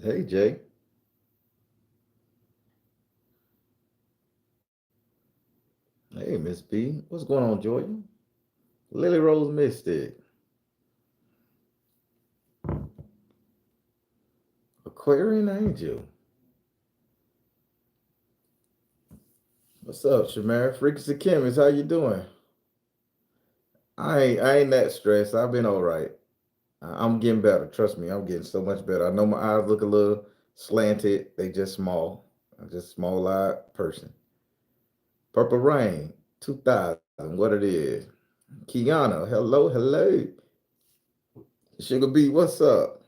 Hey, Jay. Hey, Miss B. What's going on, Jordan? Lily Rose Mystic. Aquarian Angel. What's up, Shamara? Freaky Chemist, how you doing? I ain't that stressed. I've been all right. I'm getting better. Trust me, I'm getting so much better. I know my eyes look a little slanted. They just small. I'm just a small-eyed person. Purple Rain, 2000. What it is? Kiana, hello, hello. Sugar B, what's up?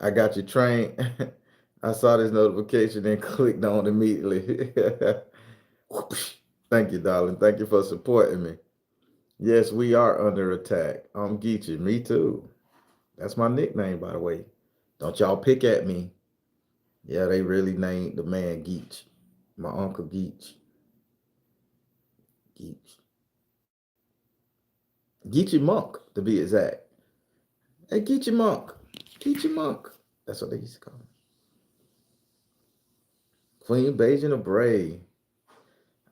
I got your train. I saw this notification and clicked on it immediately. Whoosh. Thank you, darling. Thank you for supporting me. Yes, we are under attack. I'm Geechee. Me too. That's my nickname, by the way. Don't y'all pick at me. Yeah, they really named the man Geech. My uncle Geech. Geech. Geechee Monk, to be exact. Hey, Geechee Monk. Geechee Monk. That's what they used to call him. Queen Beijing of Bray.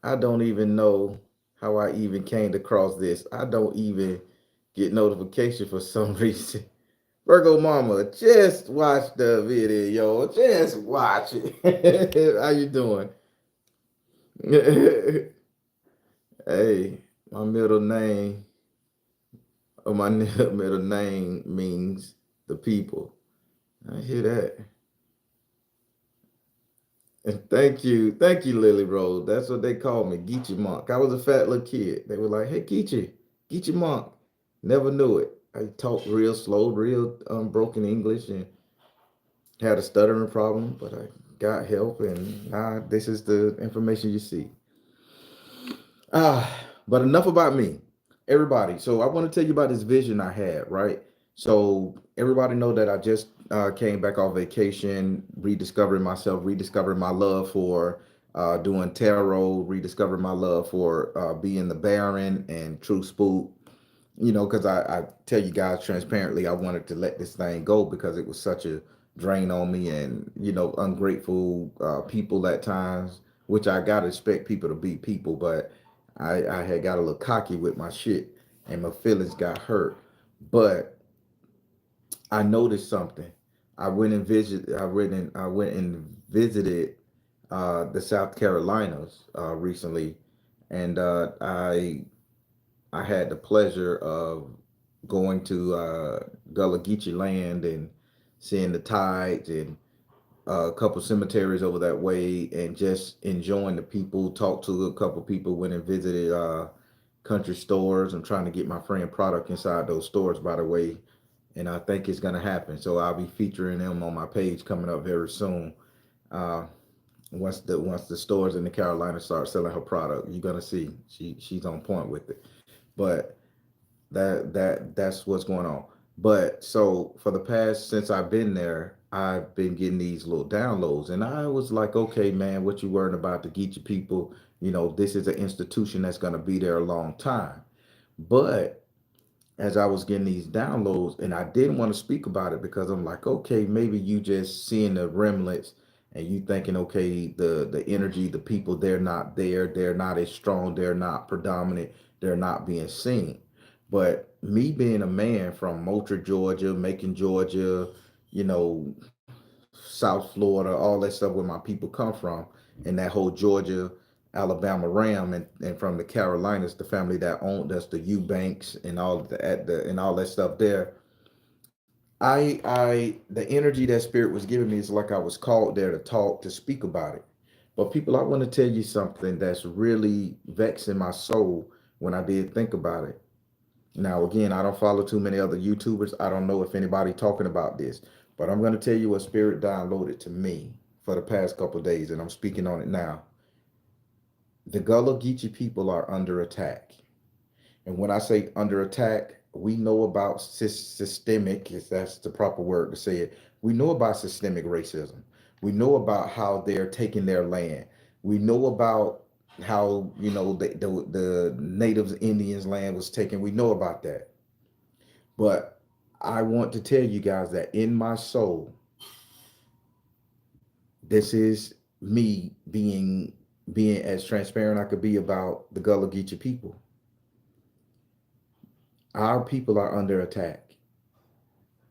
I don't even know how I even came across this. I don't even get notification for some reason. Virgo Mama, just watch the video. Just watch it. How you doing? Hey, my middle name or my middle name means the people. I hear that. And thank you, Lily Rose. That's what they called me, Geechee Monk. I was a fat little kid. They were like, "Hey, Geechee, Geechee Monk." Never knew it. I talked real slow, real broken English, and had a stuttering problem, but I got help, and now this is the information you see. But enough about me. Everybody, so I want to tell you about this vision I had, right? So everybody know that I just came back off vacation, rediscovering myself, rediscovering my love for doing tarot, rediscovering my love for being the Baron and True Spook. Because I tell you guys transparently, I wanted to let this thing go because it was such a drain on me and, ungrateful people at times, which I got to expect people to be people, but I had got a little cocky with my shit and my feelings got hurt. But I noticed something. I went and visited the South Carolinas recently, and I had the pleasure of going to Gullah Geechee land and seeing the tides and a couple cemeteries over that way and just enjoying the people. Talked to a couple people, went and visited country stores. I'm trying to get my friend product inside those stores, by the way, and I think it's gonna happen. So I'll be featuring them on my page coming up very soon. Uh, once the stores in the Carolinas start selling her product, you're gonna see she's on point with it. But that's what's going on. But so for the past since I've been there, I've been getting these little downloads, and I was like, okay, man, what you worrying about to get your people? This is an institution that's going to be there a long time. But as I was getting these downloads, and I didn't want to speak about it because I'm like, okay, maybe you just seeing the remnants and you thinking, okay, the energy, the people, they're not there, they're not as strong, they're not predominant, they're not being seen. But me being a man from Moultrie, Georgia, Macon, Georgia, you know, South Florida, all that stuff where my people come from, and that whole Georgia, Alabama Ram, and from the Carolinas, the family that owned that's the Eubanks and all and all that stuff there. The energy that spirit was giving me is like I was called there to talk, to speak about it. But people, I want to tell you something that's really vexing my soul when I did think about it. Now, again, I don't follow too many other YouTubers. I don't know if anybody talking about this, but I'm going to tell you what spirit downloaded to me for the past couple of days, and I'm speaking on it now. The Gullah Geechee people are under attack. And when I say under attack, we know about systemic, if that's the proper word to say it. We know about systemic racism. We know about how they're taking their land. We know about how, the natives, Indians' land was taken. We know about that. But I want to tell you guys that in my soul, This is me being as transparent I could be about the Gullah Geechee people. Our people are under attack.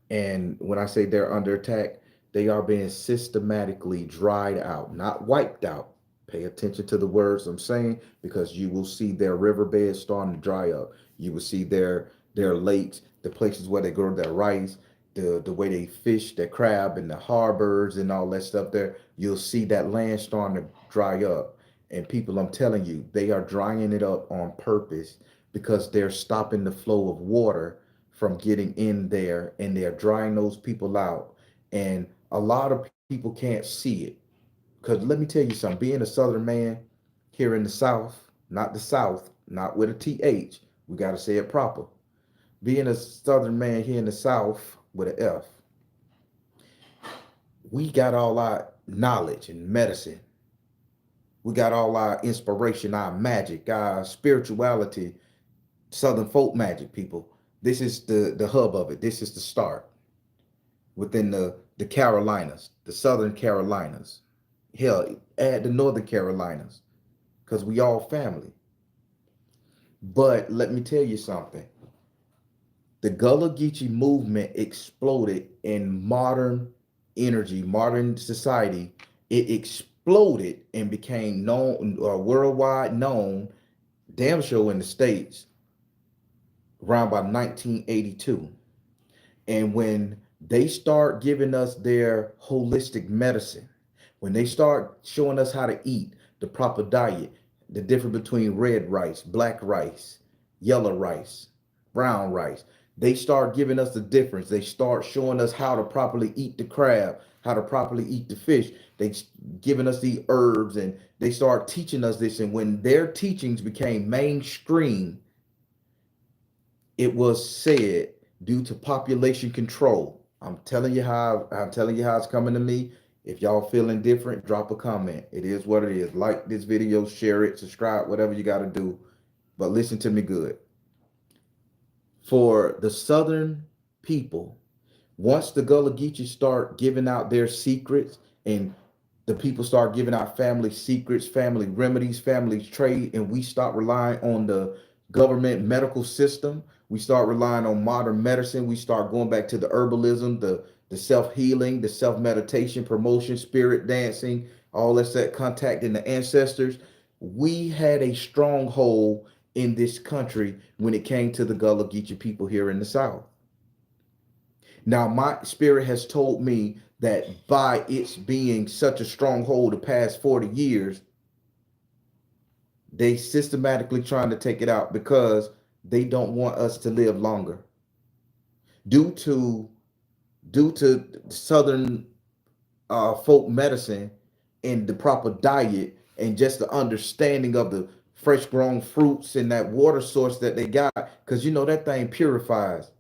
And when I say they're under attack, they are being systematically dried out, not wiped out. Pay attention to the words I'm saying, because you will see their riverbeds starting to dry up. You will see their lakes, the places where they grow their rice, the way they fish their crab and the harbors and all that stuff there. You'll see that land starting to dry up. And people, I'm telling you, they are drying it up on purpose because they're stopping the flow of water from getting in there, and they're drying those people out. And a lot of people can't see it. Because let me tell you something, being a Southern man here in the South, not with a TH, we got to say it proper. Being a Southern man here in the South with an F, we got all our knowledge and medicine. We got all our inspiration, our magic, our spirituality, Southern folk magic, people. This is the hub of it. This is the start within the Carolinas, the Southern Carolinas. Hell, add the Northern Carolinas, because we all family. But let me tell you something. The Gullah Geechee movement exploded in modern energy, modern society. It exploded and became known, worldwide known, damn sure in the States, around by 1982. And when they start giving us their holistic medicine, when they start showing us how to eat the proper diet, the difference between red rice, black rice, yellow rice, brown rice, they start giving us the difference. They start showing us how to properly eat the crab, how to properly eat the fish. They giving us the herbs, and they start teaching us this. And when their teachings became mainstream, it was said due to population control. I'm telling you how it's coming to me. If y'all feeling different, drop a comment. It is what it is. Like this video, share it, subscribe, whatever you got to do. But listen to me good. For the Southern people, once the Gullah Geechee start giving out their secrets, and the people start giving out family secrets, family remedies, family trade, and we stop relying on the government medical system, we start relying on modern medicine, we start going back to the herbalism, the self-healing, the self-meditation, promotion, spirit dancing, all that contacting the ancestors. We had a stronghold in this country when it came to the Gullah Geechee people here in the South. Now, my spirit has told me that by its being such a stronghold the past 40 years, they systematically trying to take it out because they don't want us to live longer. Due to Southern folk medicine and the proper diet and just the understanding of the fresh grown fruits and that water source that they got, because you know that thing purifies.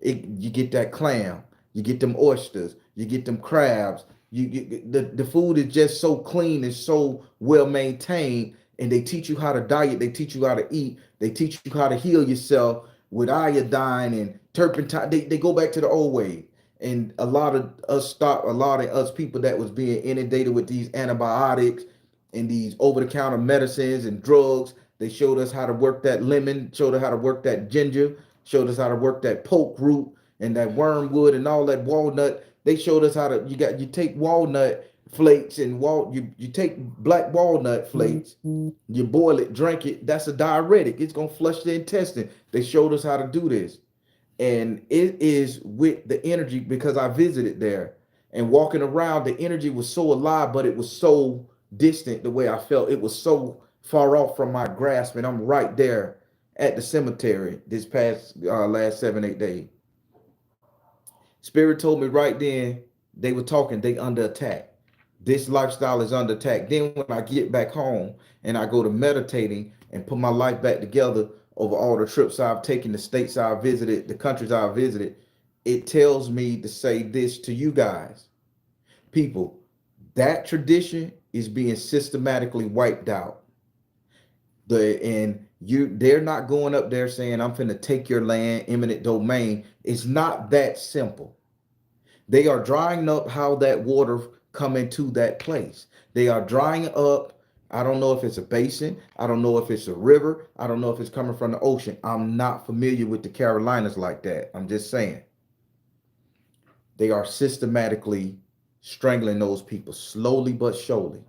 You get that clam, you get them oysters, you get them crabs. You get the food is just so clean and so well maintained, and they teach you how to diet, they teach you how to eat, they teach you how to heal yourself with iodine and turpentine. They go back to the old way. And a lot of us people that was being inundated with these antibiotics and these over-the-counter medicines and drugs, they showed us how to work that lemon, showed us how to work that ginger, showed us how to work that poke root and that wormwood and all that walnut. They showed us how to you take walnut flakes and you take black walnut flakes, you boil it, drink it. That's a diuretic. It's gonna flush the intestine. They showed us how to do this. And it is with the energy, because I visited there and walking around, the energy was so alive, but it was so distant the way I felt. It was so far off from my grasp, and I'm right there at the cemetery this past last 7, 8 days. Spirit told me right then, they were talking, they under attack. This lifestyle is under attack. Then when I get back home and I go to meditating and put my life back together over all the trips I've taken, the states I've visited, the countries I've visited, it tells me to say this to you guys. People, that tradition is being systematically wiped out. They're not going up there saying, I'm finna take your land, eminent domain. It's not that simple. They are drying up how that water come into that place. They are drying up. I don't know if it's a basin. I don't know if it's a river. I don't know if it's coming from the ocean. I'm not familiar with the Carolinas like that. I'm just saying. They are systematically strangling those people slowly but surely.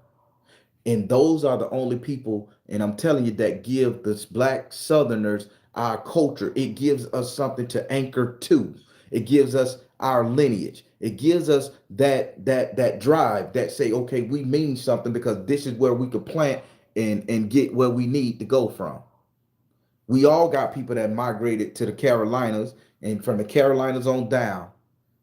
And those are the only people, and I'm telling you, that give the black Southerners our culture. It gives us something to anchor to. It gives us our lineage. It gives us that drive that say, okay, we mean something because this is where we could plant and get where we need to go from. We all got people that migrated to the Carolinas, and from the Carolinas on down.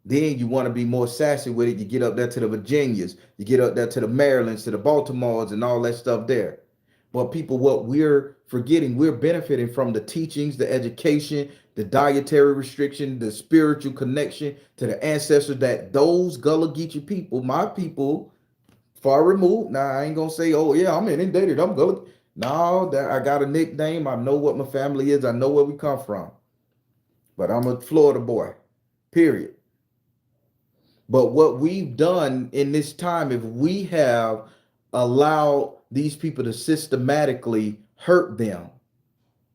Then you want to be more sassy with it. You get up there to the Virginias, you get up there to the Marylands, to the Baltimores, and all that stuff there. But people, what we're forgetting, we're benefiting from the teachings, the education, the dietary restriction, the spiritual connection to the ancestors that those Gullah Geechee people, my people, far removed. Now I ain't gonna say, oh yeah, I'm inundated, I'm Gullah. No, that I got a nickname. I know what my family is. I know where we come from. But I'm a Florida boy. Period. But what we've done in this time, if we have allowed these people to systematically hurt them,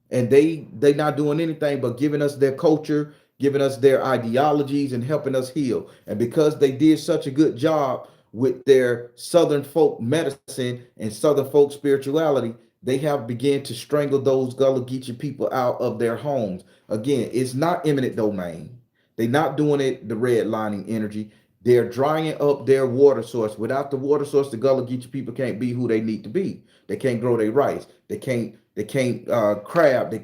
and they not doing anything but giving us their culture, giving us their ideologies, and helping us heal. And because they did such a good job with their Southern folk medicine and Southern folk spirituality, they have begun to strangle those Gullah Geechee people out of their homes. Again, it's not eminent domain. They're not doing it the redlining energy. They're drying up their water source. Without the water source, the Gullah Geechee people can't be who they need to be. They can't grow their rice. They can't crab. They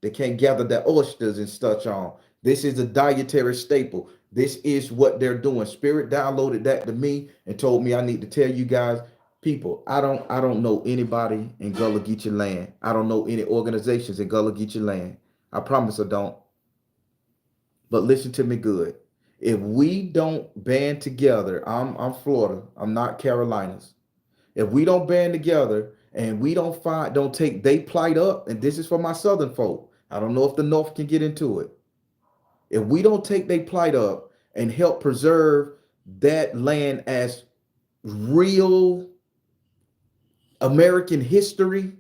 can't gather their oysters and such on. This is a dietary staple. This is what they're doing. Spirit downloaded that to me and told me I need to tell you guys, people. I don't know anybody in Gullah Geechee land. I don't know any organizations in Gullah Geechee land. I promise I don't. But listen to me good. If we don't band together, I'm Florida. I'm not Carolinas. If we don't band together and we don't take they plight up, and this is for my Southern folk. I don't know if the North can get into it. If we don't take they plight up and help preserve that land as real American history,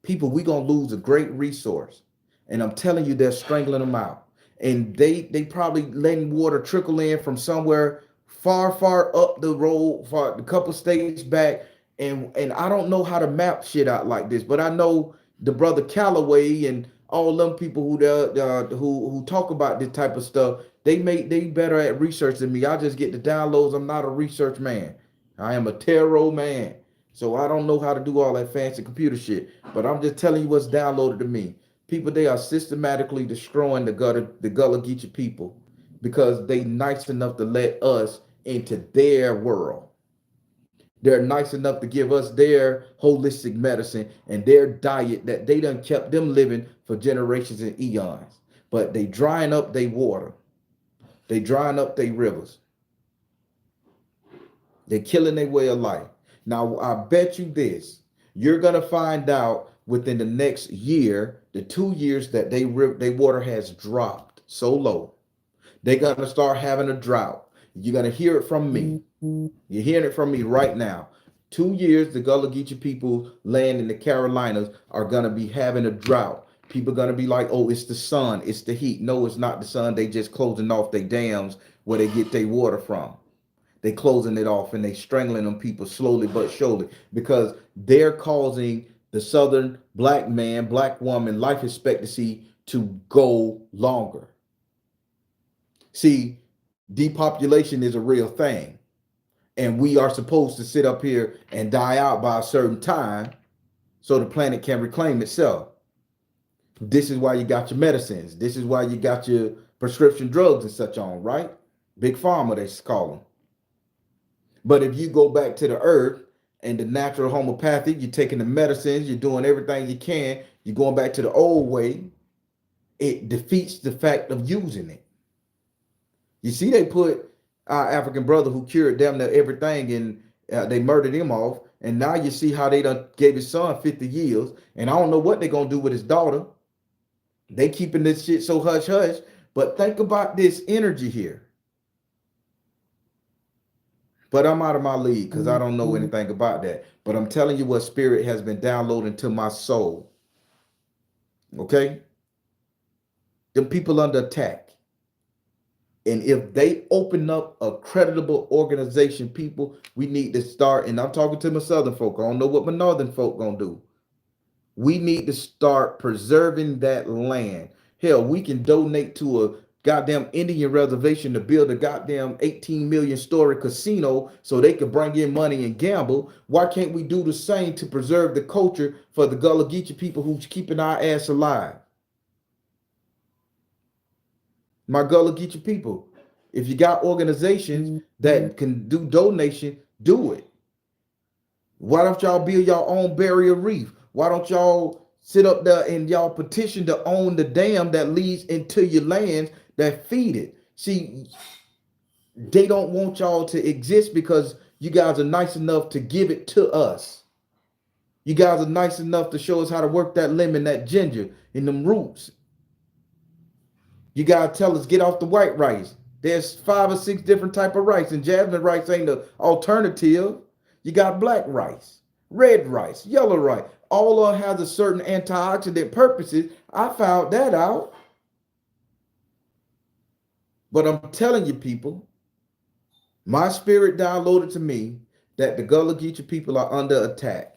people, we gonna lose a great resource. And I'm telling you, they're strangling them out. And they probably letting water trickle in from somewhere far up the road, far a couple states back. And I don't know how to map shit out like this, but I know the brother Calloway and all them people who talk about this type of stuff, they better at research than me. I just get the downloads. I'm not a research man. I am a tarot man. So I don't know how to do all that fancy computer shit. But I'm just telling you what's downloaded to me. People, they are systematically destroying the Gullah Geechee people because they nice enough to let us into their world. They're nice enough to give us their holistic medicine and their diet that they done kept them living for generations and eons. But they drying up their water. They drying up their rivers. They're killing their way of life. Now, I bet you this, you're going to find out within the next year, the 2 years that they water has dropped so low. They're going to start having a drought. You're going to hear it from me. You're hearing it from me right now. 2 years, the Gullah Geechee people land in the Carolinas are going to be having a drought. People are going to be like, oh, it's the sun, it's the heat. No, it's not the sun. They just closing off their dams where they get their water from. They closing it off and they strangling them people slowly but surely because they're causing the Southern black man, black woman life expectancy to go longer. See, depopulation is a real thing. And we are supposed to sit up here and die out by a certain time so the planet can reclaim itself. This is why you got your medicines. This is why you got your prescription drugs and such on, right? Big pharma, they call them. But if you go back to the earth and the natural homeopathic, you're taking the medicines, you're doing everything you can, you're going back to the old way, it defeats the fact of using it. You see, they put our African brother who cured damn near everything and they murdered him off. And now you see how they done gave his son 50 years. And I don't know what they're going to do with his daughter. They keeping this shit so hush hush. But think about this energy here. But I'm out of my league because I don't know anything about that. But I'm telling you what spirit has been downloading to my soul. Okay? The people under attack. And if they open up a creditable organization, people, we need to start. And I'm talking to my southern folk. I don't know what my northern folk gonna do. We need to start preserving that land. Hell, we can donate to a goddamn Indian reservation to build a goddamn 18 million story casino so they can bring in money and gamble. Why can't we do the same to preserve the culture for the Gullah Geechee people who's keeping our ass alive? My Gullah Geechee people, if you got organizations that can do donation, do it. Why don't y'all build your own barrier reef? Why don't y'all sit up there and y'all petition to own the dam that leads into your lands that feed it? See, they don't want y'all to exist because you guys are nice enough to give it to us. You guys are nice enough to show us how to work that lemon, that ginger, and them roots. You gotta tell us get off the white rice. There's 5 or 6 different type of rice, and jasmine rice ain't the alternative. You got black rice, red rice, yellow rice. All of them has a certain antioxidant purposes. I found that out. But I'm telling you, people, my spirit downloaded to me that the Gullah Geechee people are under attack.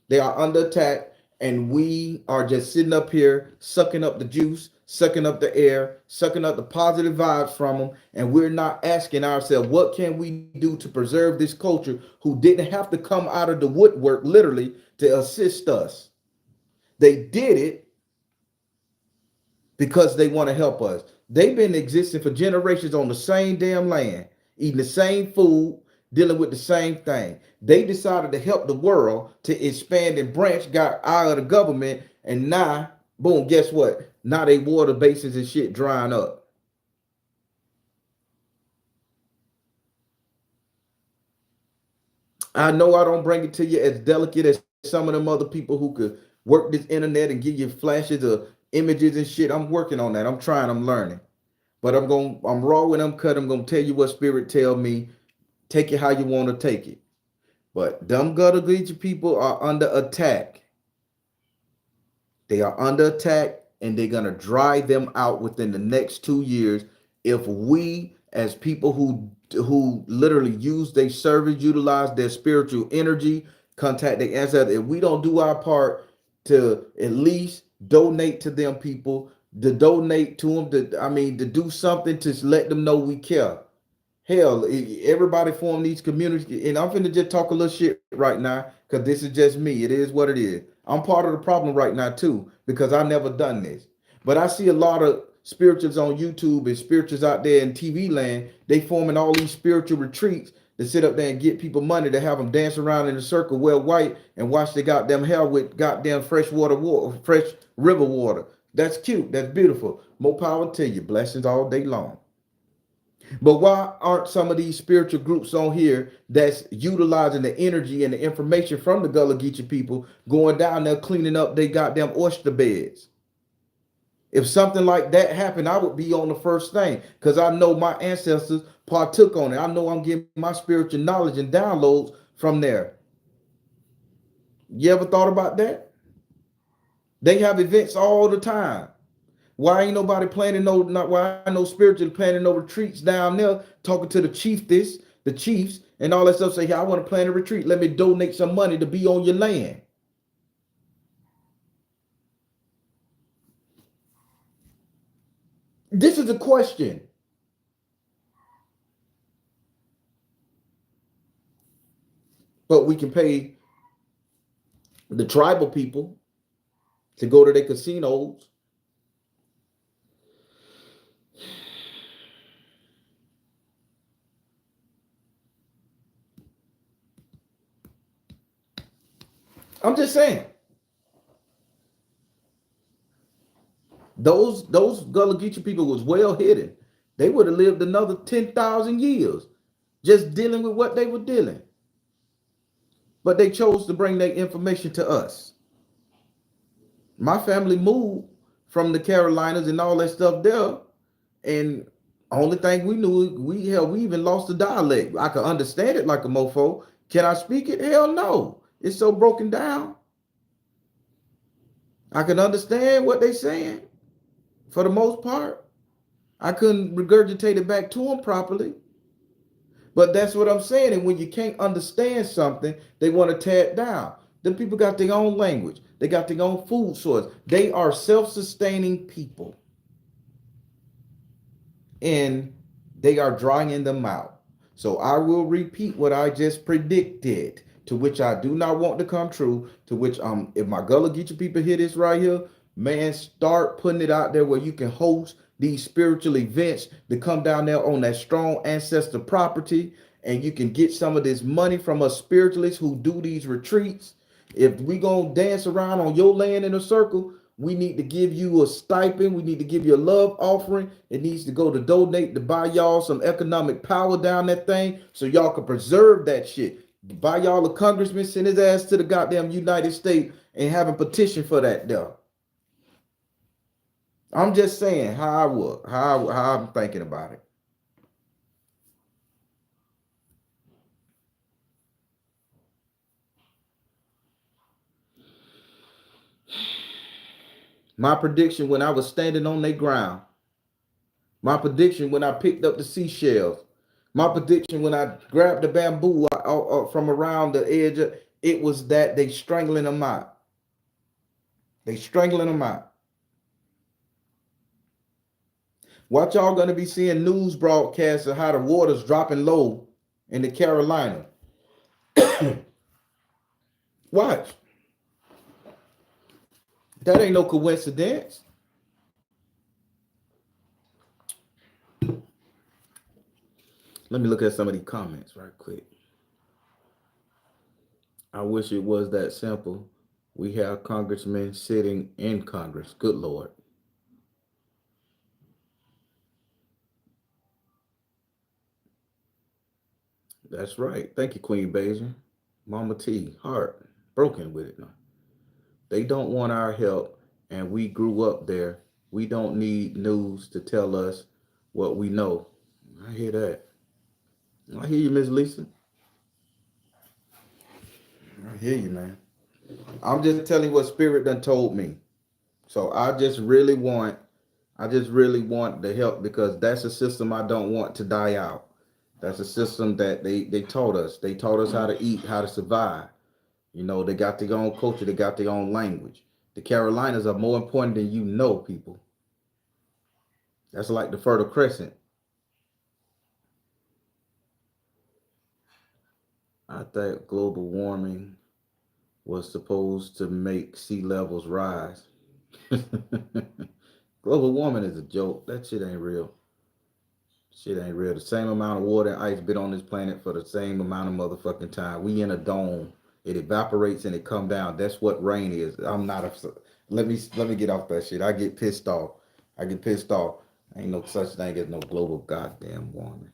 They are under attack, and we are just sitting up here sucking up the juice, sucking up the air, sucking up the positive vibes from them, and we're not asking ourselves, what can we do to preserve this culture who didn't have to come out of the woodwork literally to assist us? They did it because they want to help us. They've been existing for generations on the same damn land, eating the same food, dealing with the same thing. They decided to help the world to expand and branch, got out of the government, and now, boom, guess what? Now they water basins and shit drying up. I know I don't bring it to you as delicate as some of them other people who could work this internet and give you flashes of images and shit. I'm working on that. I'm trying, I'm learning. But I'm raw and I'm cut. I'm gonna tell you what spirit tell me. Take it how you want to take it. But dumb Gullah Geechee people are under attack. They are under attack, and they're gonna dry them out within the next 2 years if we, as people who literally use their service, utilize their spiritual energy, contact their ancestors, if we don't do our part to at least donate to them people, to donate to them, to do something to let them know we care. Hell, everybody form these communities, and I'm finna just talk a little shit right now because this is just me. It is what it is. I'm part of the problem right now too because I never done this. But I see a lot of spirituals on YouTube and spirituals out there in TV land. They forming all these spiritual retreats to sit up there and get people money to have them dance around in a circle, wear white, and wash their goddamn hair with goddamn fresh water, fresh river water. That's cute. That's beautiful. More power to you. Blessings all day long. But why aren't some of these spiritual groups on here that's utilizing the energy and the information from the Gullah Geechee people going down there cleaning up they goddamn oyster beds? If something like that happened, I would be on the first thing because I know my ancestors partook on it. I know I'm getting my spiritual knowledge and downloads from there. You ever thought about that? They have events all the time. Why ain't nobody planning why ain't no spiritual planning no retreats down there, talking to the the chiefs, and all that stuff? Say, hey, I want to plan a retreat. Let me donate some money to be on your land. This is a question. But we can pay the tribal people to go to their casinos. I'm just saying. Those Gullah Geechee people was well hidden. They would have lived another 10,000 years just dealing with what they were dealing. But they chose to bring their information to us. My family moved from the Carolinas and all that stuff there, and Only thing we knew, we even lost the dialect. I could understand it like a mofo. Can I speak it? Hell no. It's so broken down. I can understand what they saying for the most part. I couldn't regurgitate it back to them properly. But that's what I'm saying. And when you can't understand something, they want to tear it down. Them people got their own language. They got their own food source. They are self-sustaining people. And they are drying them out. So I will repeat what I just predicted, to which I do not want to come true, to which if my Gullah Geechee people hear this right here, man, start putting it out there where you can host these spiritual events to come down there on that strong ancestor property, and you can get some of this money from us spiritualists who do these retreats. If we gonna dance around on your land in a circle, we need to give you a stipend. We need to give you a love offering. It needs to go to donate to buy y'all some economic power down that thing so y'all can preserve that shit. Buy y'all a congressman, send his ass to the goddamn United States and have a petition for that though. I'm just saying how I'm thinking about it. My prediction when I was standing on their ground, my prediction when I picked up the seashells, my prediction when I grabbed the bamboo from around the edge, it was that they strangling them out. They strangling them out. What y'all gonna be seeing news broadcasts of how the water's dropping low in the Carolina. Watch. That ain't no coincidence. Let me look at some of these comments right quick. I wish it was that simple. We have congressmen sitting in Congress. Good Lord. That's right. Thank you, Queen Beijing. Mama T, heart broken with it now. They don't want our help, and we grew up there. We don't need news to tell us what we know. I hear that. I hear you, Miss Lisa. I hear you, man. I'm just telling you what Spirit done told me. So I just really want the help because that's a system I don't want to die out. That's a system that they taught us. They taught us how to eat, how to survive. You know, they got their own culture, they got their own language. The Carolinas are more important than you know, people. That's like the Fertile Crescent. I think global warming was supposed to make sea levels rise. Global warming is a joke. That shit ain't real. Shit ain't real. The same amount of water and ice been on this planet for the same amount of motherfucking time. We in a dome. It evaporates and it come down. That's what rain is. I'm not a. Let me get off that shit. I get pissed off. I get pissed off. Ain't no such thing as no global goddamn warming.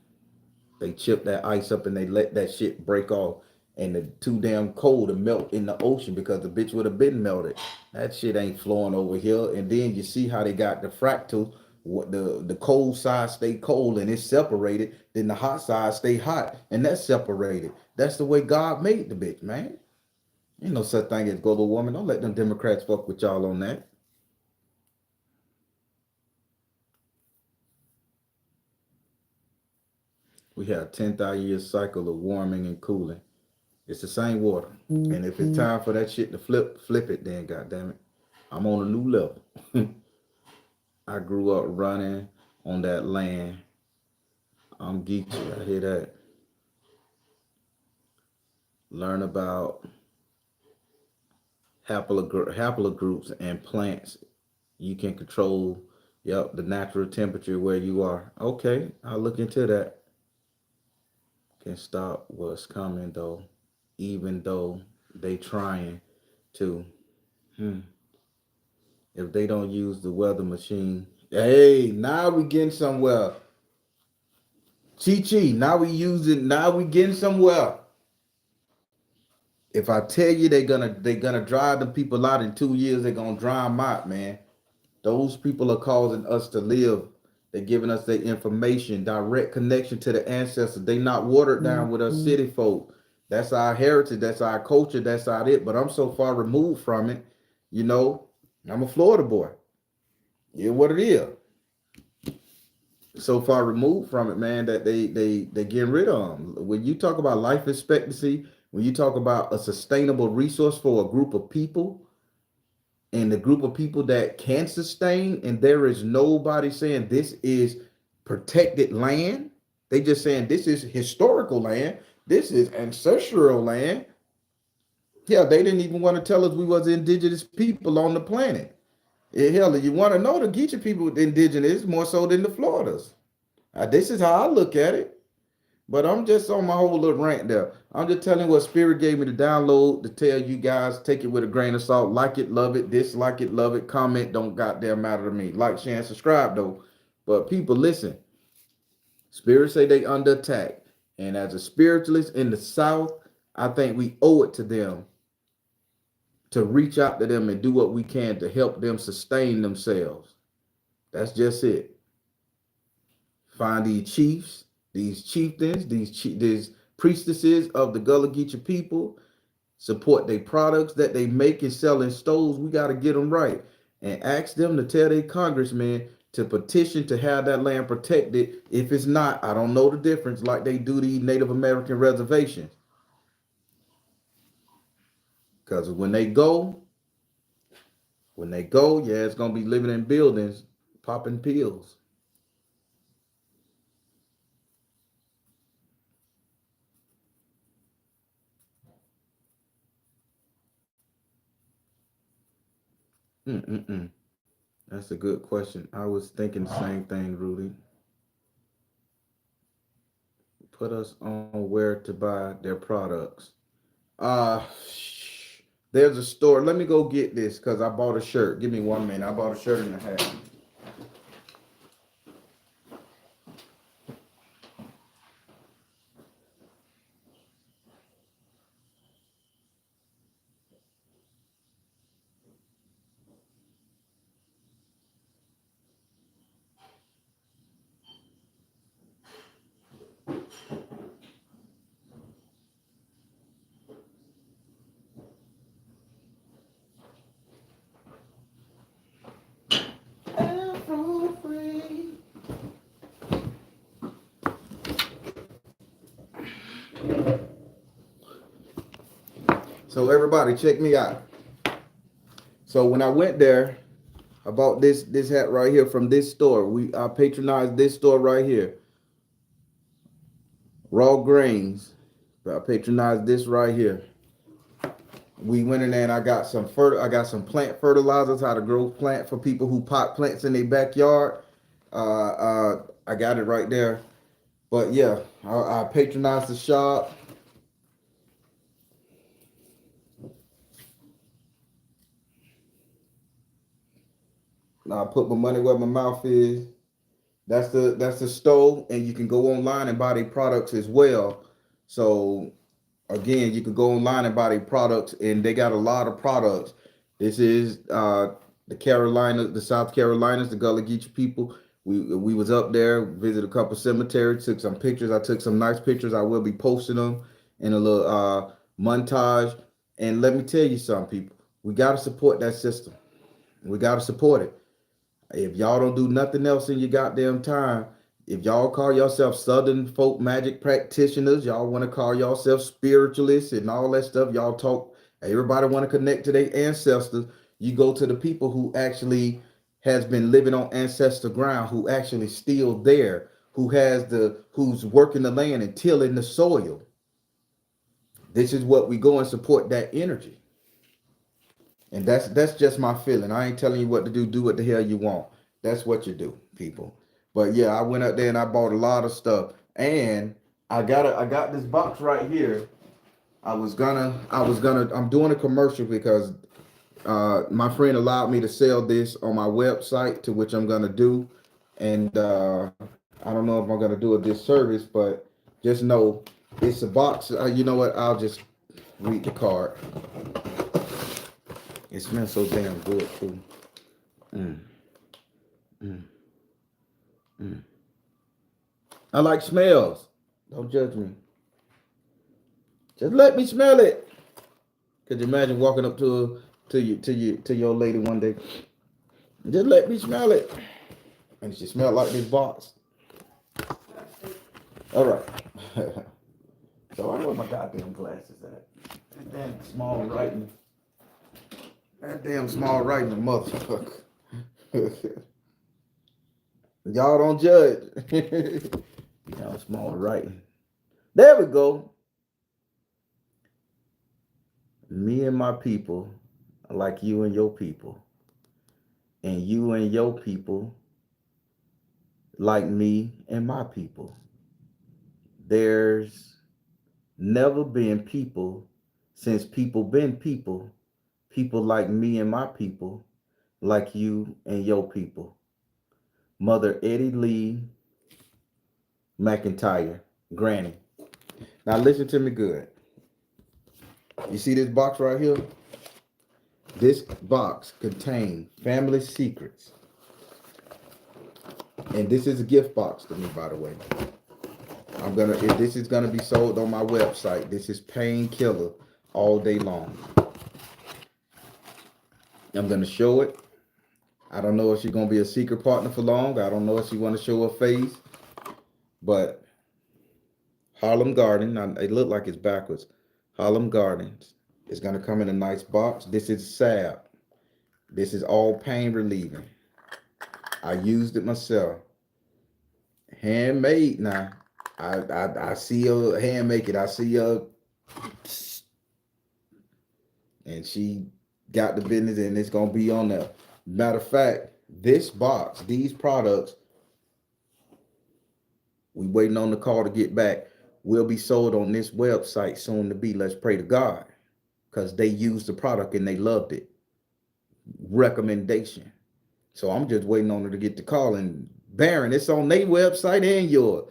They chip that ice up and they let that shit break off. And the too damn cold to melt in the ocean because the bitch would have been melted. That shit ain't flowing over here. And then you see how they got the fractals. What the cold side stay cold and it's separated. Then the hot side stay hot and that's separated. That's the way God made the bitch, man. Ain't no such thing as global warming. Don't let them Democrats fuck with y'all on that. We have a 10,000 year cycle of warming and cooling. It's the same water. And if it's time for that shit to flip it then, goddamn it. I'm on a new level. I grew up running on that land. I'm geeky. I hear that. Learn about haplogroups and plants. You can control, yep, the natural temperature where you are. Okay, I'll look into that. Can stop what's coming though, even though they trying to. Hmm. If they don't use the weather machine, hey, now we getting somewhere. Chi, now we using. Now we getting somewhere. If I tell you they're gonna drive the people out in 2 years, they're gonna drive them out, man. Those people are causing us to live They're giving us their information, direct connection to the ancestors. They not watered down with us city folk. That's our heritage. That's our culture. That's our it. But I'm so far removed from it. You know, I'm a Florida boy. Yeah, what it is. So far removed from it, man, that they getting rid of them. When you talk about life expectancy, when you talk about a sustainable resource for a group of people, and the group of people that can sustain, and there is nobody saying this is protected land. They just saying this is historical land. This is ancestral land. Yeah, they didn't even want to tell us we was indigenous people on the planet. Hell, you want to know the Geechee people indigenous more so than the Floridas. This is how I look at it. But I'm just on my whole little rant there. I'm just telling you what Spirit gave me to download to tell you guys. Take it with a grain of salt. Like it, love it. Dislike it, love it. Comment don't goddamn matter to me. Like, share, and subscribe though. But people, listen. Spirit say they under attack. And as a spiritualist in the South, I think we owe it to them to reach out to them and do what we can to help them sustain themselves. That's just it. Find these chiefs, these chieftains, these priestesses of the Gullah Geechee people, support their products that they make and sell in stores. We got to get them right and ask them to tell their congressman to petition to have that land protected. If it's not, I don't know the difference, like they do these Native American reservations. Because when they go, yeah, it's gonna be living in buildings, popping pills. Mm-mm-mm. That's a good question. I was thinking the same thing, Rudy. Put us on where to buy their products. Uh there's a store. Let me go get this because I bought a shirt. Give me 1 minute. I bought a shirt and a hat. Afro free. So everybody, check me out. So when I went there, I bought this hat right here from this store. I patronized this store right here, Raw Grains. I patronized this right here. We went in there and I got some plant fertilizers, how to grow plant for people who pot plants in their backyard. I got it right there. But yeah, I patronized the shop. I put my money where my mouth is. That's the stove, and you can go online and buy their products as well. So again, you can go online and buy their products, and they got a lot of products. This is the Carolinas, the South Carolinas, the Gullah Geechee people. We was up there, visited a couple cemeteries, took some pictures. I took some nice pictures. I will be posting them in a little montage. And let me tell you something, people. We got to support that system. We got to support it. If y'all don't do nothing else in your goddamn time, if y'all call yourself Southern folk magic practitioners, y'all want to call yourself spiritualists and all that stuff, y'all talk, everybody want to connect to their ancestors. You go to the people who actually has been living on ancestor ground, who actually still there, who's working the land and tilling the soil. This is what we go and support that energy. And that's just my feeling. I ain't telling you what to do. Do what the hell you want. That's what you do, people. But yeah, I went up there and I bought a lot of stuff. And I got this box right here. I'm doing a commercial because my friend allowed me to sell this on my website, to which I'm gonna do. And I don't know if I'm gonna do a disservice, but just know it's a box. You know what? I'll just read the card. It smells so damn good too. Mm, mm, I like smells. Don't judge me. Just let me smell it. Could you imagine walking up to your lady one day? Just let me smell it. And she smelled like this box. All right. So I know where my goddamn glasses at. That damn small writing. That damn small writing, motherfucker. Y'all don't judge. Y'all small writing. There we go. Me and my people are like you and your people. And you and your people like me and my people. There's never been people since people been people. People like me and my people, like you and your people. Mother Eddie Lee McIntyre, Granny. Now listen to me good. You see this box right here? This box contains family secrets. And this is a gift box to me, by the way. If this is gonna be sold on my website, this is painkiller all day long. I'm gonna show it. I don't know if she's gonna be a secret partner for long. I don't know if she want to show her face. But Harlem Garden, it looked like it's backwards. Harlem Gardens is gonna come in a nice box. This is salve. This is all pain relieving. I used it myself. Handmade now. I see her hand make it. I see her, and she got the business, and it's gonna be on there. Matter of fact, this box, these products, we waiting on the call to get back, will be sold on this website soon to be. Let's pray to God, because they used the product and they loved it. Recommendation. So I'm just waiting on her to get the call, and Baron, it's on their website and yours.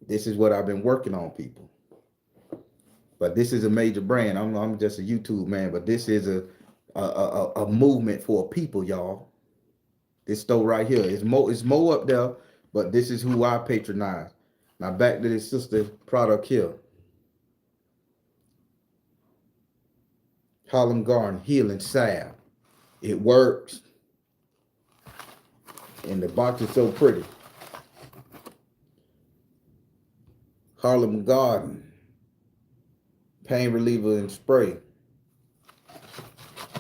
This is what I've been working on, people. But this is a major brand. I'm just a YouTube man, but this is a movement for people, y'all. This store right here is more up there, but this is who I patronize. Now back to this sister product here. Harlem Garden Healing Salve. It works. And the box is so pretty. Harlem Garden pain reliever and spray.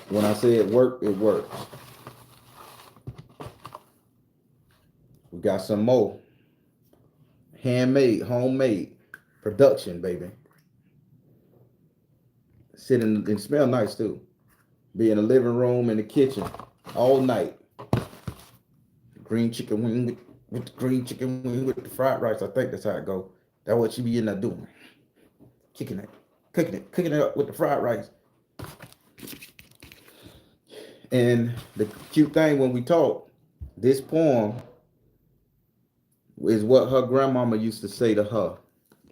When I say it works, it works. We got some more. Handmade, homemade production, baby. Sit and smell nice too. Be in the living room, in the kitchen, all night. Green chicken wing with the green chicken wing with the fried rice. I think that's how it go. That's what she be in there doing. Cooking it up with the fried rice. And the cute thing when we talk, this poem is what her grandmama used to say to her.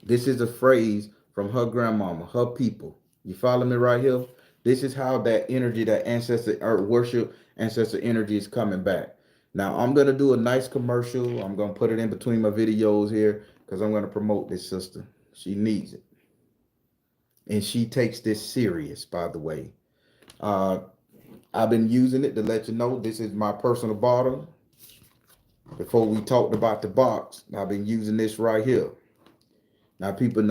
This is a phrase from her grandmama, her people. You follow me right here? This is how that energy, that ancestor worship, ancestor energy is coming back. Now, I'm going to do a nice commercial. I'm going to put it in between my videos here because I'm going to promote this sister. She needs it. And she takes this serious, by the way. I've been using it to let you know this is my personal bottle. Before we talked about the box, I've been using this right here. Now, people,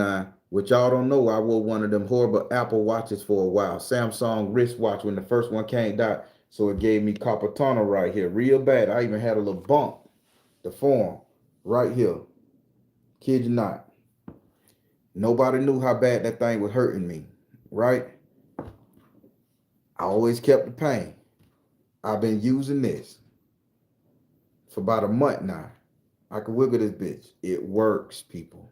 what y'all don't know, I wore one of them horrible Apple watches for a while. Samsung wristwatch when the first one came out. So it gave me carpal tunnel right here, real bad. I even had a little bump, the form, right here. Kid you not. Nobody knew how bad that thing was hurting me, right? I always kept the pain. I've been using this for about a month now. I can wiggle this bitch. It works, people.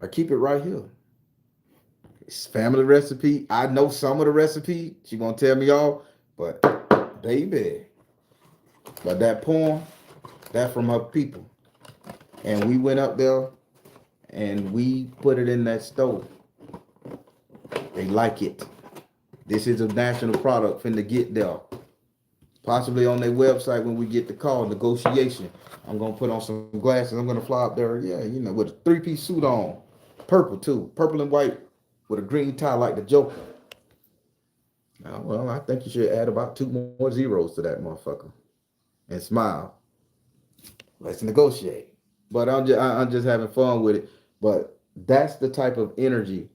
I keep it right here. It's family recipe. I know some of the recipe. She gonna tell me all, but baby. But that poem, that from her people. And we went up there and we put it in that stove. They like it. This is a national product finna get there. Possibly on their website when we get the call, negotiation. I'm gonna put on some glasses. I'm gonna fly up there, yeah, with a three-piece suit on. Purple too. Purple and white with a green tie like the Joker. Well, I think you should add about two more zeros to that motherfucker. And smile. Let's negotiate. But I'm just having fun with it. But that's the type of energy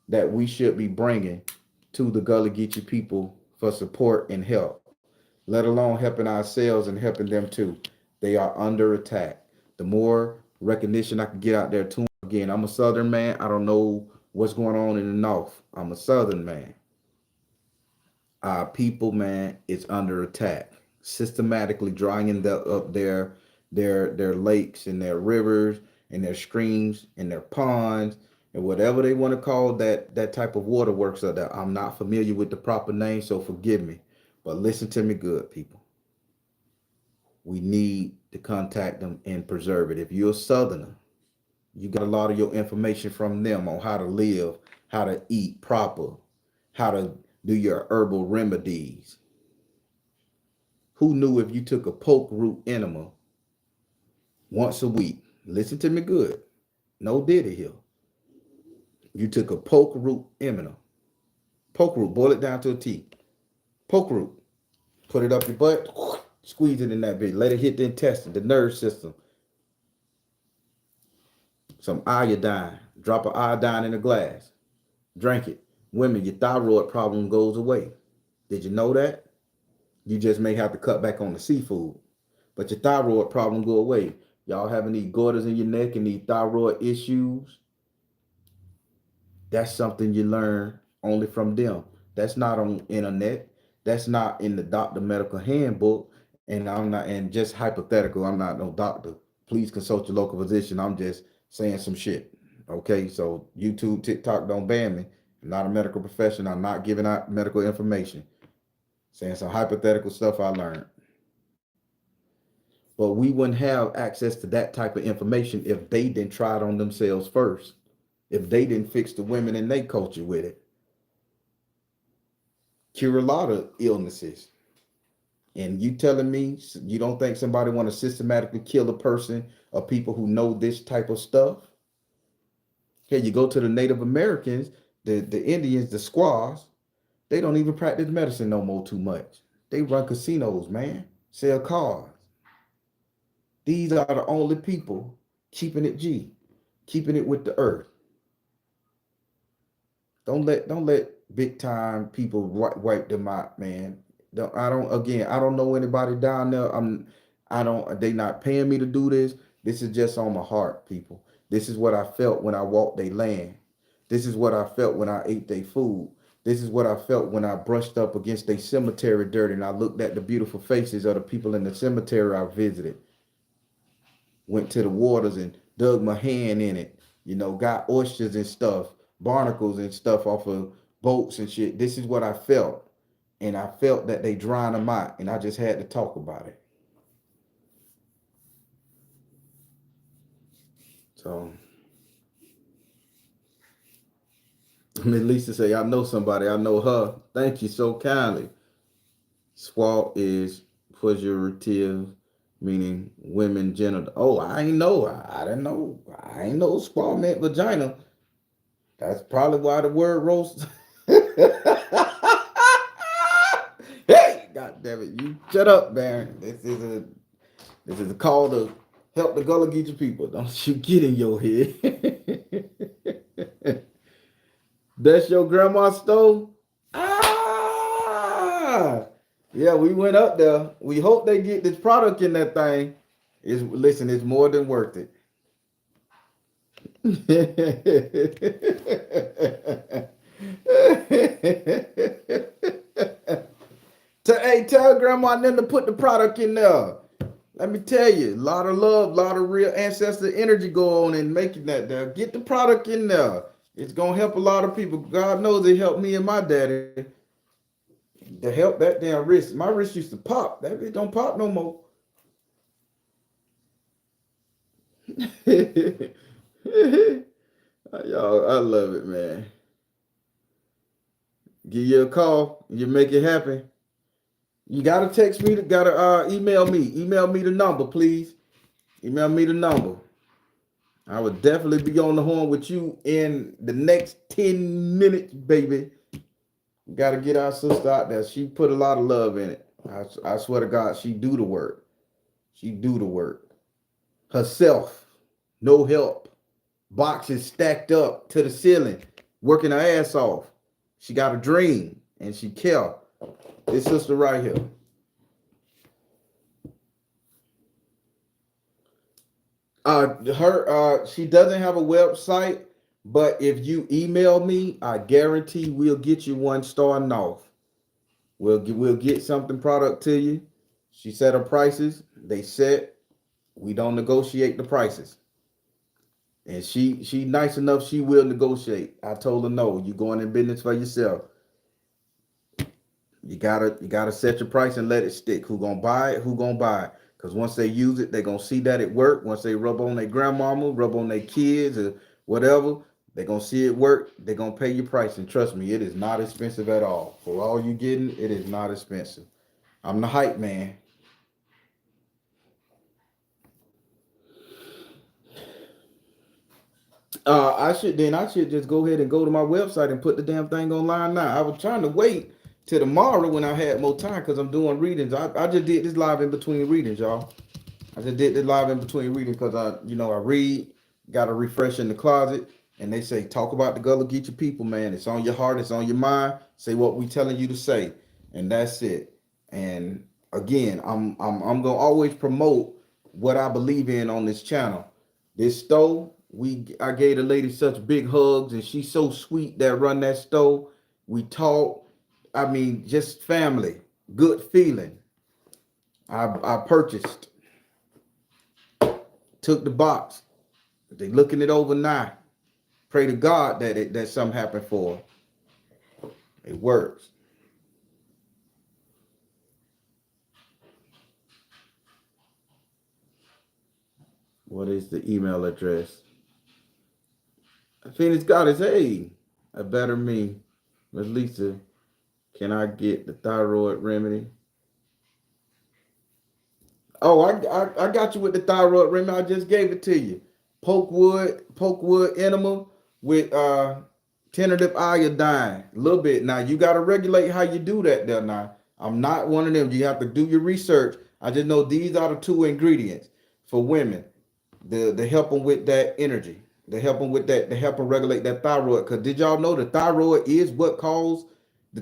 that we should be bringing to the Gullah Geechee people for support and help, let alone helping ourselves and helping them too. They are under attack. The more recognition I can get out there to them, again, I'm a Southern man. I don't know what's going on in the North. I'm a Southern man. Our people, man, is under attack, systematically drying up their lakes and their rivers and their streams and their ponds and whatever they want to call that type of waterworks. Of that, I'm not familiar with the proper name, so forgive me. But listen to me, good people. We need to contact them and preserve it. If you're a Southerner, you got a lot of your information from them on how to live, how to eat proper, how to do your herbal remedies. Who knew if you took a poke root enema once a week? Listen to me good. No diddy here. You took a poke root enema. Poke root, boil it down to a tea. Poke root. Put it up your butt, squeeze it in that bit. Let it hit the intestine, the nerve system. Some iodine. Drop of iodine in a glass. Drink it. Women, your thyroid problem goes away. Did you know that? You just may have to cut back on the seafood. But your thyroid problem go away. Y'all having these goiters in your neck and these thyroid issues, that's something you learn only from them. That's not on internet. That's not in the doctor medical handbook. And I'm not, and just hypothetical, I'm not no doctor. Please consult your local physician. I'm just saying some shit. Okay, so YouTube, TikTok don't ban me. I'm not a medical professional. I'm not giving out medical information. Saying some hypothetical stuff I learned. But we wouldn't have access to that type of information if they didn't try it on themselves first. If they didn't fix the women in their culture with it. Cure a lot of illnesses. And you telling me you don't think somebody want to systematically kill a person or people who know this type of stuff? Here you go to the Native Americans, the Indians, the squaws, they don't even practice medicine no more too much. They run casinos, man, sell cars. These are the only people keeping it G, keeping it with the earth. Don't let big time people wipe them out, man. I don't know anybody down there. They not paying me to do this. This is just on my heart, people. This is what I felt when I walked their land. This is what I felt when I ate their food. This is what I felt when I brushed up against their cemetery dirt and I looked at the beautiful faces of the people in the cemetery I visited. Went to the waters and dug my hand in it, got oysters and stuff, barnacles and stuff off of boats and shit. This is what I felt. And I felt that they drowned them out, and I just had to talk about it. So, Miss Lisa say, I know somebody, I know her. Thank you so kindly. S.O.L is pejorative, meaning women genital. Oh, I ain't know. I didn't know. I ain't know S.O.L meant vagina. That's probably why the word roast. Hey, God damn it! You shut up, Baron. This is a call to help the Gullah Geechee people. Don't you get in your head. That's your grandma's stove? Ah, yeah, we went up there. We hope they get this product in that thing. Listen, it's more than worth it. Hey, tell grandma and them to put the product in there. Let me tell you, a lot of love, a lot of real ancestor energy go on in making that there. Get the product in there. It's gonna help a lot of people. God knows it helped me and my daddy. To help that damn wrist. My wrist used to pop. That bitch don't pop no more. Y'all, I love it, man. Give you a call, you make it happen. You gotta text me. Gotta email me. Email me the number, please. Email me the number. I would definitely be on the horn with you in the next 10 minutes, baby. We gotta get our sister out there. She put a lot of love in it. I swear to God, she do the work. She do the work. Herself. No help. Boxes stacked up to the ceiling. Working her ass off. She got a dream. And she care. This sister right here. She doesn't have a website, but if you email me, I guarantee we'll get you one starting off. We'll get something product to you. She set her prices. They set. We don't negotiate the prices. And she nice enough. She will negotiate. I told her no. You going in business for yourself. You gotta set your price and let it stick. Who gonna buy it? Who gonna buy it? Because once they use it, they're gonna see that it work. Once they rub on their grandmama, rub on their kids or whatever, they're gonna see it work. They're gonna pay your price. And trust me, it is not expensive at all. For all you getting, it is not expensive. I'm the hype man. I should just go ahead and go to my website and put the damn thing online now. I was trying to wait till tomorrow when I had more time because I'm doing readings. I just did this live in between readings, y'all. I just did this live in between readings because I read, got to refresh in the closet, and they say talk about the Gullah Geechee people, man. It's on your heart, it's on your mind. Say what we telling you to say, and that's it. And again, I'm gonna always promote what I believe in on this channel. This stove, I gave the lady such big hugs, and she's so sweet that run that stove. We talk. I mean, just family, good feeling. I purchased, took the box. They looking it over now. Pray to God that something happened for her. It works. What is the email address? Phoenix Goddess, hey, a better me. Miss Lisa, can I get the thyroid remedy? Oh, I got you with the thyroid remedy. I just gave it to you. Pokewood enema with tentative iodine. A little bit. Now you gotta regulate how you do that there now. I'm not one of them. You have to do your research. I just know these are the two ingredients for women. The help them with that energy. They help them with that, to help them regulate that thyroid. Because did y'all know the thyroid is what caused the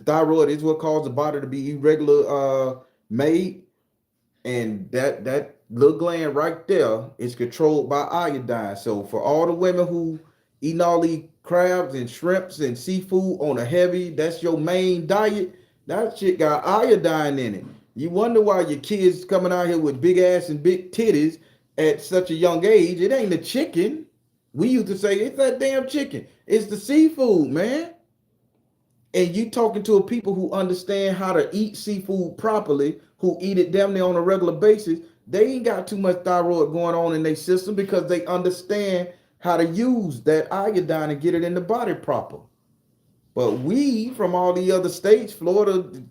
body to be irregular made? And that little gland right there is controlled by iodine. So for all the women who eating all these crabs and shrimps and seafood on a heavy, that's your main diet, that shit got iodine in it. You wonder why your kids coming out here with big ass and big titties at such a young age. It ain't the chicken. We used to say it's that damn chicken. It's the seafood, man. And you talking to a people who understand how to eat seafood properly, who eat it damn near on a regular basis, they ain't got too much thyroid going on in their system because they understand how to use that iodine and get it in the body proper. But we, from all the other states, Florida,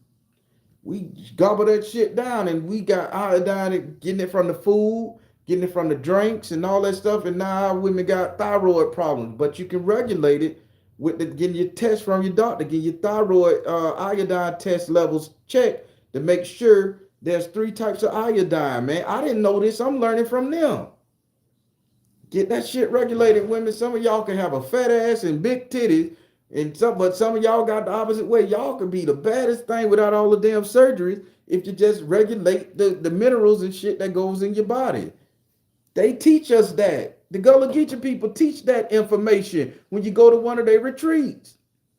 we gobble that shit down, and we got iodine getting it from the food, getting it from the drinks and all that stuff, and now our women got thyroid problems. But you can regulate it with getting your test from your doctor, get your thyroid iodine test levels checked to make sure there's 3 types of iodine, man. I didn't know this. I'm learning from them. Get that shit regulated, women. Some of y'all can have a fat ass and big titties, but some of y'all got the opposite way. Y'all can be the baddest thing without all the damn surgeries if you just regulate the minerals and shit that goes in your body. They teach us that. The Gullah Geechee people teach that information when you go to one of their retreats.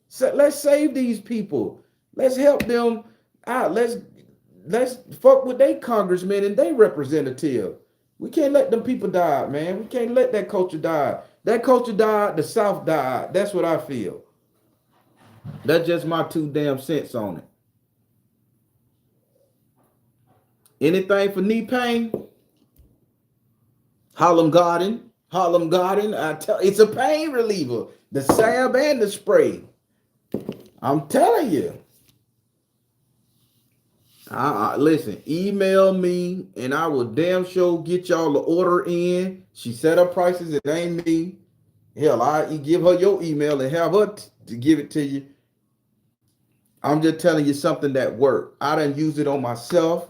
So let's save these people. Let's help them out. Let's fuck with their congressmen and their representative. We can't let them people die, man. We can't let that culture die. That culture died, the South died. That's what I feel. That's just my 2 damn cents on it. Anything for knee pain? Harlem Garden. It's a pain reliever. The salve and the spray. I'm telling you. Listen, email me and I will damn sure get y'all the order in. She set up prices, it ain't me. Hell, I give her your email and have her to give it to you. I'm just telling you something that worked. I done used it on myself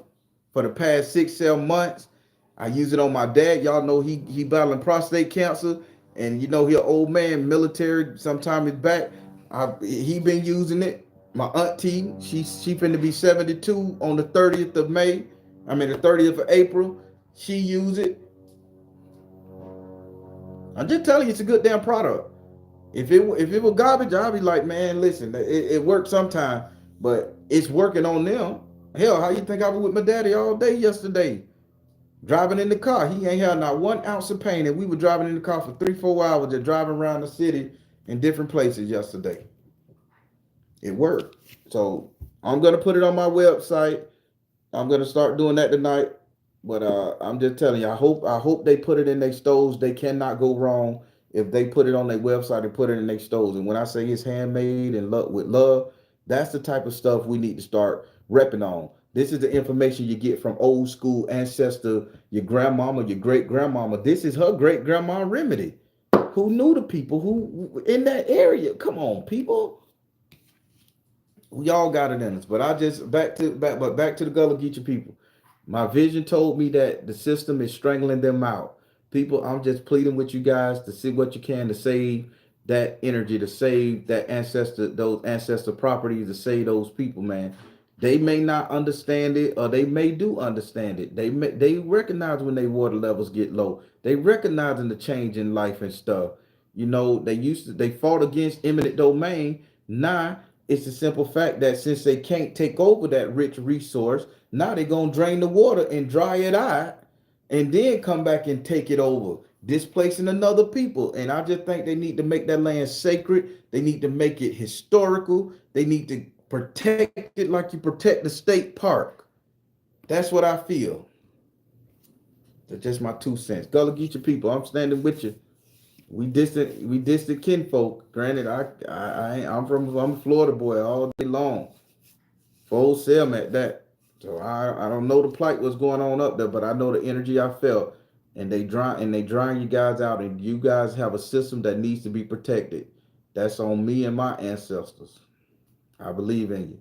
for the past 6, 7 months. I use it on my dad. Y'all know he battling prostate cancer, and you know he an old man, military. Sometime is back. He been using it. My auntie, she finna be 72 on the 30th of May. I mean the 30th of April. She use it. I'm just telling you, it's a good damn product. If it was garbage, I'd be like, man, listen, it worked sometime, but it's working on them. Hell, how you think I was with my daddy all day yesterday? Driving in the car. He ain't had not 1 ounce of pain, and we were driving in the car for 3, 4 hours, just driving around the city in different places yesterday. It worked. So I'm gonna put it on my website. I'm gonna start doing that tonight. But I'm just telling you, I hope they put it in their stores. They cannot go wrong if they put it on their website and put it in their stores. And when I say it's handmade and with love, that's the type of stuff we need to start repping on. This is the information you get from old school ancestor, your grandmama, your great grandmama. This is her great grandma remedy. Who knew the people who in that area? Come on, people. We all got it in us. But I just back to the Gullah Geechee people. My vision told me that the system is strangling them out. People, I'm just pleading with you guys to see what you can to save that energy, to save that ancestor, those ancestor properties, to save those people, man. They may not understand it, or they may do understand it. They recognize when their water levels get low. They recognize in the change in life and stuff. You know, they fought against eminent domain. Now it's the simple fact that since they can't take over that rich resource, now they're gonna drain the water and dry it out, and then come back and take it over, displacing another people. And I just think they need to make that land sacred. They need to make it historical. They need to protect it like you protect the state park. That's what I feel. That's just my 2 cents. Gullah Geechee people, I'm standing with you. We distant kinfolk. Granted, I'm a Florida boy all day long. Full Selma at that. So I don't know the plight what's going on up there, but I know the energy I felt. And they drying you guys out, and you guys have a system that needs to be protected. That's on me and my ancestors. I believe in you.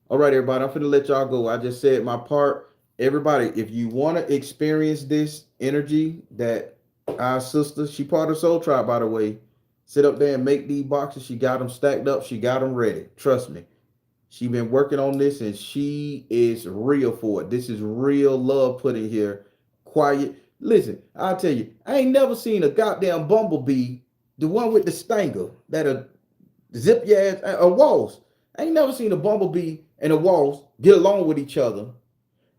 All right, everybody, I'm finna let y'all go. I just said my part. Everybody, if you want to experience this energy that our sister, she part of Soul Tribe, by the way, sit up there and make these boxes. She got them stacked up. She got them ready. Trust me. She been working on this, and she is real for it. This is real love put in here. Quiet. Listen, I'll tell you, I ain't never seen a goddamn bumblebee, the one with the stinger that'll zip your ass, a waltz. I ain't never seen a bumblebee and a waltz get along with each other.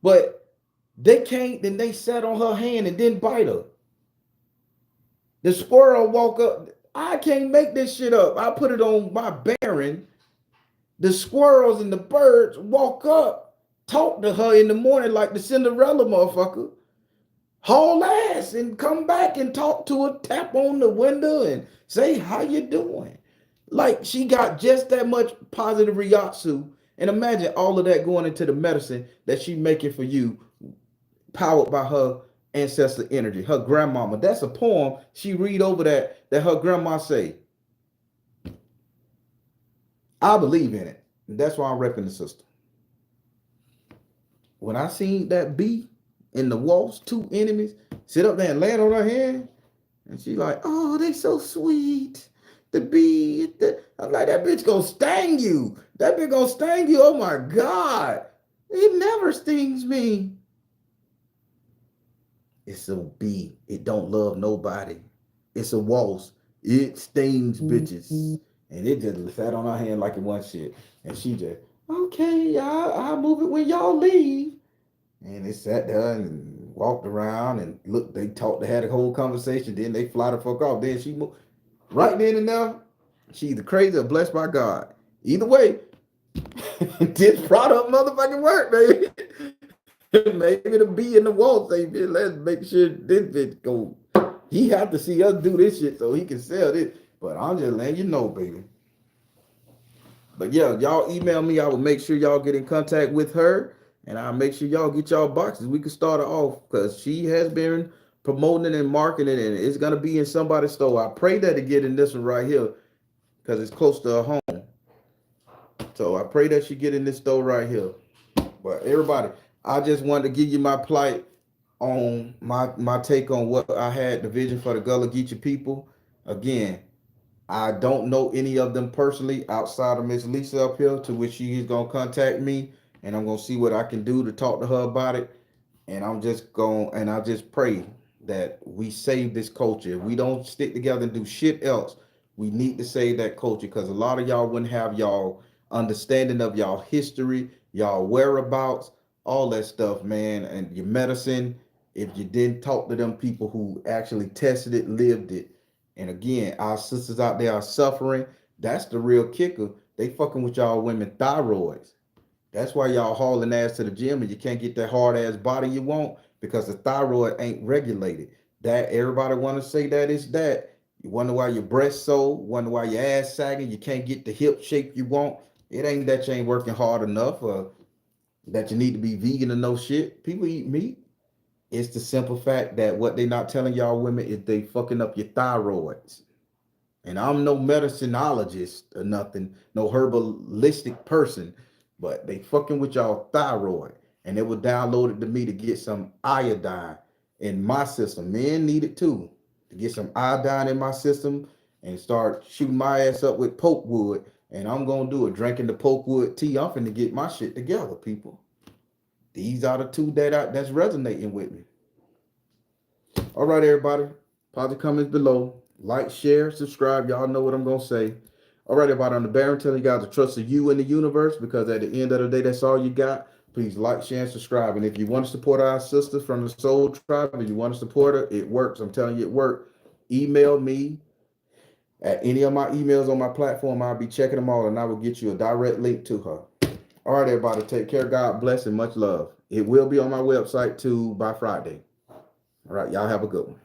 But they can't, then they sat on her hand and didn't bite her. The squirrel walk up. I can't make this shit up. I put it on my Baron. The squirrels and the birds walk up, talk to her in the morning like the Cinderella motherfucker, haul ass and come back and talk to her, tap on the window and say, how you doing? Like she got just that much positive reaction. And imagine all of that going into the medicine that she making for you, powered by her ancestor energy, her grandmama. That's a poem she read over that her grandma say. I believe in it. And that's why I'm repping the system. When I seen that bee in the waltz, 2 enemies, sit up there and land on her hand, and she like, oh, they so sweet. The bee, I'm like, that bitch gonna sting you. That bitch gonna sting you. Oh my God. It never stings me. It's a bee. It don't love nobody. It's a waltz. It stings bitches. And it just sat on her hand like it wasn't shit. And she just, okay, I'll move it when y'all leave. And they sat there and walked around and looked, they talked, they had a whole conversation. Then they fly the fuck off. Then she moved. Right then and there, she either crazy or blessed by God. Either way, this product motherfucking work, baby. Maybe the bee in the wall say, let's make sure this bitch go. He have to see us do this shit so he can sell this. But I'm just letting you know, baby. But yeah, y'all email me. I will make sure y'all get in contact with her, and I'll make sure y'all get y'all boxes. We can start her off because she has been promoting and marketing, and it's gonna be in somebody's store. I pray that to get in this one right here because it's close to her home. So I pray that she get in this store right here. But everybody, I just wanted to give you my plight on my take on what I had the vision for the Gullah Geechee people. Again, I don't know any of them personally outside of Miss Lisa up here, to which she is gonna contact me, and I'm gonna see what I can do to talk to her about it. And I just pray that we save this culture. If we don't stick together and do shit else, we need to save that culture because a lot of y'all wouldn't have y'all understanding of y'all history, y'all whereabouts, all that stuff, man, and your medicine. If you didn't talk to them people who actually tested it, lived it. And again, our sisters out there are suffering. That's the real kicker. They fucking with y'all women thyroids. That's why y'all hauling ass to the gym and you can't get that hard ass body you want because the thyroid ain't regulated. That everybody want to say that is that. You wonder why your breast sore, wonder why your ass sagging, you can't get the hip shape you want. It ain't that you ain't working hard enough or that you need to be vegan or no shit. People eat meat. It's the simple fact that what they not telling y'all women is they fucking up your thyroids. And I'm no medicinologist or nothing, no herbalistic person, but they fucking with y'all thyroid. And they will download it to me to get some iodine in my system. Men need it too. To get some iodine in my system and start shooting my ass up with poke wood. And I'm gonna do it. Drinking the poke wood tea. I'm finna get my shit together, people. These are the two that's resonating with me. All right, everybody. Positive comments below. Like, share, subscribe. Y'all know what I'm going to say. All right, everybody. On the Baron telling you guys to trust of you in the universe because at the end of the day, that's all you got. Please like, share, and subscribe. And if you want to support our sisters from the Soul Tribe, if you want to support her, it works. I'm telling you, it works. Email me at any of my emails on my platform. I'll be checking them all and I will get you a direct link to her. All right, everybody. Take care. God bless and much love. It will be on my website too by Friday. All right. Y'all have a good one.